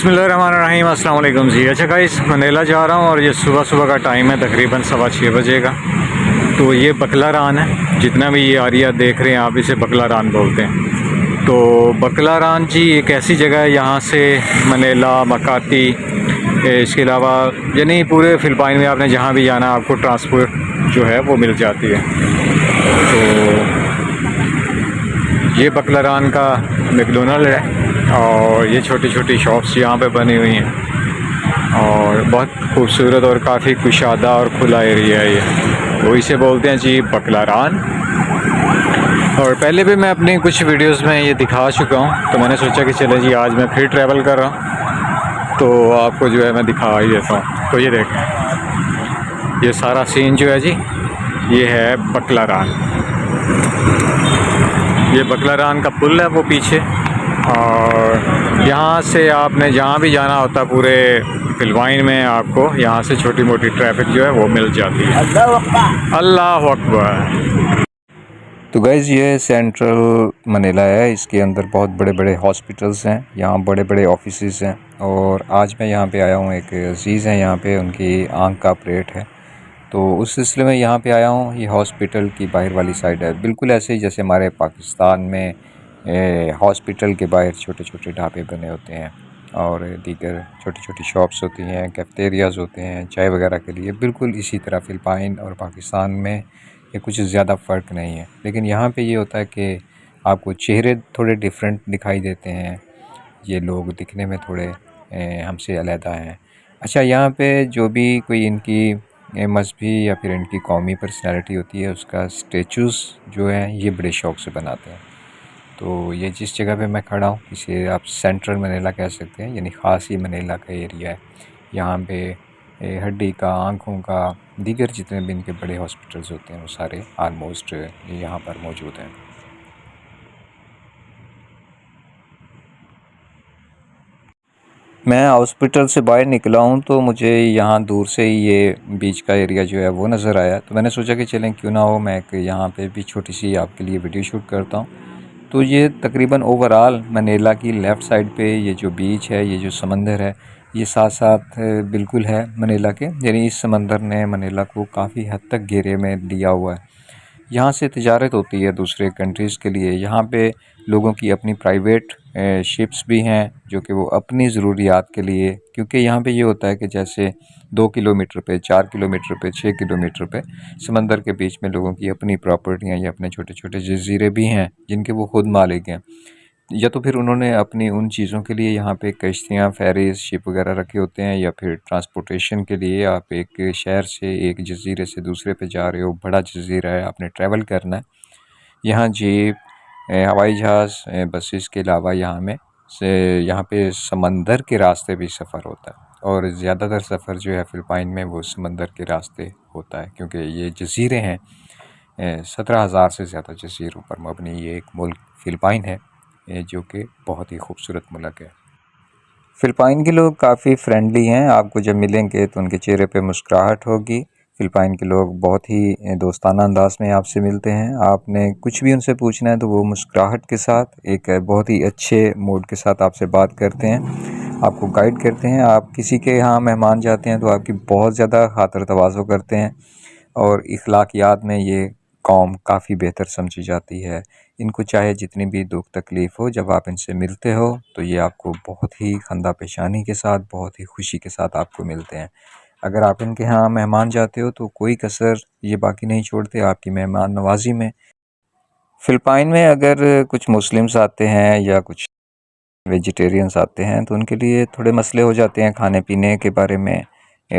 बिस्मिल्लाहिर्रहमानिर्रहीम, अस्सलाम वालेकुम जी। अच्छा गाइस, मनीला जा रहा हूँ और ये सुबह सुबह का टाइम है, तकरीबन 6:15 बजे का। तो ये बकला रान है, जितना भी ये एरिया देख रहे हैं आप, इसे बकला रान बोलते हैं। तो बकला रान जी एक ऐसी जगह है, यहाँ से मनीला, मकाती, इसके अलावा यानी पूरे फ़िलिपाइन में आपने जहाँ भी जाना आपको ट्रांसपोर्ट जो है वो मिल जाती है। तो ये बकला रान का मैकडोनल्ड है और ये छोटी छोटी शॉप्स यहाँ पे बनी हुई हैं और बहुत खूबसूरत और काफ़ी कुशादा और खुला एरिया है ये। तो इसे बोलते हैं जी बकला रान। और पहले भी मैं अपनी कुछ वीडियोस में ये दिखा चुका हूँ, तो मैंने सोचा कि चले जी आज मैं फिर ट्रैवल कर रहा हूँ तो आपको जो है मैं दिखा ही देता हूँ। तो ये देखें, ये सारा सीन जो है जी ये है बकला रान। ये बकला रान का पुल है वो पीछे, और यहाँ से आपने जहाँ भी जाना होता है पूरे फ़िलिपाइन में आपको यहाँ से छोटी मोटी ट्रैफिक जो है वो मिल जाती है। अल्लाह अकबर। तो गाइज़ ये सेंट्रल मनीला है, इसके अंदर बहुत बड़े बड़े हॉस्पिटल्स हैं, यहाँ बड़े बड़े ऑफिसेस हैं। और आज मैं यहाँ पे आया हूँ, एक अजीज़ हैं यहाँ पे, उनकी आंख का ऑपरेट है, तो उस सिलसिले में यहाँ पे आया हूँ। ये हॉस्पिटल की बाहर वाली साइड है, बिल्कुल ऐसे ही जैसे हमारे पाकिस्तान में हॉस्पिटल के बाहर छोटे छोटे ढाबे बने होते हैं और दीगर छोटी छोटी शॉप्स होती हैं, कैफेटेरियाज़ होते हैं चाय वगैरह के लिए। बिल्कुल इसी तरह फ़िलिपाइन और पाकिस्तान में ये कुछ ज़्यादा फ़र्क नहीं है, लेकिन यहाँ पे ये होता है कि आपको चेहरे थोड़े डिफरेंट दिखाई देते हैं। ये लोग दिखने में थोड़े हमसे अलहदा हैं। अच्छा, यहाँ पे जो भी कोई इनकी मजहबी या फिर इनकी कौमी पर्सनैलिटी होती है, उसका स्टेचूज़ जो है ये बड़े शौक़ से बनाते हैं। तो ये जिस जगह पे मैं खड़ा हूँ इसे आप सेंट्रल मनीला कह सकते हैं, यानी ख़ास ही मनीला का एरिया है। यहाँ पे हड्डी का, आँखों का, दीगर जितने भी इनके बड़े हॉस्पिटल्स होते हैं वो सारे आलमोस्ट यहाँ पर मौजूद हैं। मैं हॉस्पिटल से बाहर निकला हूँ तो मुझे यहाँ दूर से ही ये बीच का एरिया जो है वो नज़र आया, तो मैंने सोचा कि चलें क्यों ना हो, मैं एक यहाँ पे भी छोटी सी आपके लिए वीडियो शूट करता हूँ। तो ये तकरीबन ओवरऑल मनीला की लेफ़्ट साइड पे ये जो बीच है, ये जो समंदर है, ये साथ साथ बिल्कुल है मनीला के, यानी इस समंदर ने मनीला को काफ़ी हद तक घेरे में लिया हुआ है। यहाँ से तिजारत होती है दूसरे कंट्रीज़ के लिए। यहाँ पे लोगों की अपनी प्राइवेट शिप्स भी हैं जो कि वो अपनी ज़रूरियात के लिए, क्योंकि यहाँ पे ये होता है कि जैसे 2 किलोमीटर पे, 4 किलोमीटर पे, 6 किलोमीटर पे समंदर के बीच में लोगों की अपनी प्रॉपर्टियाँ या अपने छोटे छोटे जज़ीरे भी हैं जिनके वो खुद मालिक हैं, या तो फिर उन्होंने अपनी उन चीज़ों के लिए यहाँ पे कश्तियाँ, फेरीज़, शिप वगैरह रखे होते हैं, या फिर ट्रांसपोर्टेशन के लिए आप एक शहर से एक जज़ीरे से दूसरे पे जा रहे हो, बड़ा जज़ीरा है, आपने ट्रैवल करना है। यहाँ जीप, हवाई जहाज़, बसेस के अलावा यहाँ पे समंदर के रास्ते भी सफ़र होता है, और ज़्यादातर सफ़र जो है फ़िलिपाइन में वो समंदर के रास्ते होता है, क्योंकि ये जज़ीरे हैं। 17,000 से ज़्यादा जज़ीरों पर मबनी ये एक मुल्क फ़िलिपाइन है, जो कि बहुत ही खूबसूरत मुल्क है। फ़िलिपाइन के लोग काफ़ी फ्रेंडली हैं, आपको जब मिलेंगे तो उनके चेहरे पे मुस्कुराहट होगी। फ़िलिपाइन के लोग बहुत ही दोस्ताना अंदाज़ में आपसे मिलते हैं। आपने कुछ भी उनसे पूछना है तो वो मुस्कुराहट के साथ एक बहुत ही अच्छे मूड के साथ आपसे बात करते हैं, आपको गाइड करते हैं। आप किसी के यहाँ मेहमान जाते हैं तो आपकी बहुत ज़्यादा खातिर तवाज़ो करते हैं, और इखलाकियात में ये कौम काफ़ी बेहतर समझी जाती है। इनको चाहे जितनी भी दुख तकलीफ़ हो, जब आप इनसे मिलते हो तो ये आपको बहुत ही खंदा पेशानी के साथ, बहुत ही खुशी के साथ आपको मिलते हैं। अगर आप इनके यहाँ मेहमान जाते हो तो कोई कसर ये बाकी नहीं छोड़ते आपकी मेहमान नवाजी में। फ़िलिपाइन में अगर कुछ मुस्लिम्स आते हैं या कुछ वेजिटेरियंस आते हैं तो उनके लिए थोड़े मसले हो जाते हैं खाने पीने के बारे में,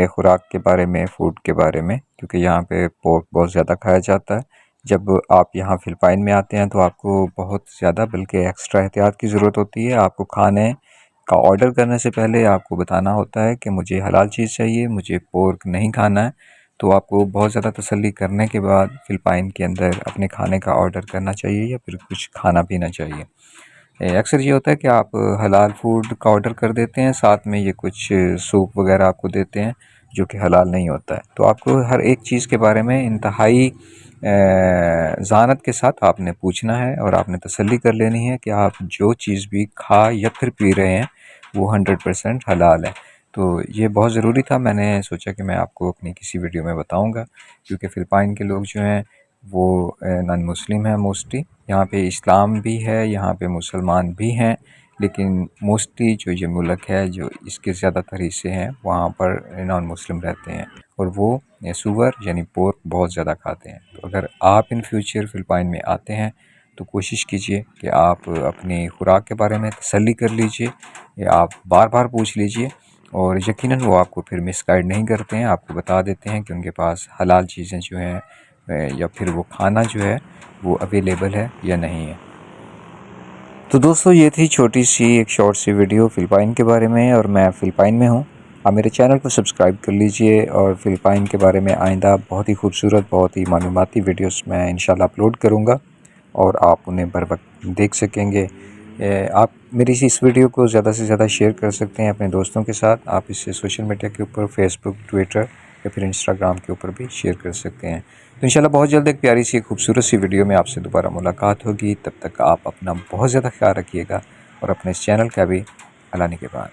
खुराक के बारे में, फ़ूड के बारे में, क्योंकि यहाँ पे पोर्क बहुत ज़्यादा खाया जाता है। जब आप यहाँ फ़िलिपाइन में आते हैं तो आपको बहुत ज़्यादा बल्कि एक्स्ट्रा एहतियात की ज़रूरत होती है। आपको खाने का ऑर्डर करने से पहले आपको बताना होता है कि मुझे हलाल चीज़ चाहिए, मुझे पोर्क नहीं खाना है। तो आपको बहुत ज़्यादा तसल्ली करने के बाद फ़िलिपाइन के अंदर अपने खाने का ऑर्डर करना चाहिए या फिर कुछ खाना पीना चाहिए। अक्सर ये होता है कि आप हलाल फूड का ऑर्डर कर देते हैं, साथ में ये कुछ सूप वगैरह आपको देते हैं जो कि हलाल नहीं होता है। तो आपको हर एक चीज़ के बारे में इंतहाई ज़ानत के साथ आपने पूछना है, और आपने तसल्ली कर लेनी है कि आप जो चीज़ भी खा या फिर पी रहे हैं वो 100% हलाल है। तो ये बहुत ज़रूरी था, मैंने सोचा कि मैं आपको अपनी किसी वीडियो में बताऊंगा, क्योंकि फ़िलिपाइन के लोग जो हैं वो नॉन मुस्लिम हैं मोस्टली। यहाँ पे इस्लाम भी है, यहाँ पे मुसलमान भी हैं, लेकिन मोस्टली जो ये मुल्क है, जो इसके ज़्यादातर हिस्से हैं, वहाँ पर नॉन मुस्लिम रहते हैं और वो सूअर यानी पोर्क बहुत ज़्यादा खाते हैं। तो अगर आप इन फ्यूचर फ़िलिपाइन में आते हैं तो कोशिश कीजिए कि आप अपनी खुराक के बारे में तसल्ली कर लीजिए, या आप बार बार पूछ लीजिए, और यकीनन वो आपको फिर मिसगाइड नहीं करते हैं, आपको बता देते हैं कि उनके पास हलाल चीज़ें जो हैं या फिर वो खाना जो है वो अवेलेबल है या नहीं है। तो दोस्तों, ये थी छोटी सी एक शॉर्ट सी वीडियो फ़िलिपाइन के बारे में, और मैं फ़िलिपाइन में हूँ। आप मेरे चैनल को सब्सक्राइब कर लीजिए, और फ़िलिपाइन के बारे में आइंदा बहुत ही खूबसूरत, बहुत ही मालूमाती वीडियोस मैं इंशाल्लाह अपलोड करूँगा, और आप उन्हें बर वक्त देख सकेंगे। आप मेरी इस वीडियो को ज़्यादा से ज़्यादा शेयर कर सकते हैं अपने दोस्तों के साथ। आप इसे सोशल मीडिया के ऊपर फेसबुक, ट्विटर या फिर इंस्टाग्राम के ऊपर भी शेयर कर सकते हैं। तो इंशाल्लाह बहुत जल्द एक प्यारी सी खूबसूरत सी वीडियो में आपसे दोबारा मुलाकात होगी। तब तक आप अपना बहुत ज़्यादा ख्याल रखिएगा, और अपने इस चैनल का भी अल्लाह निगहबान।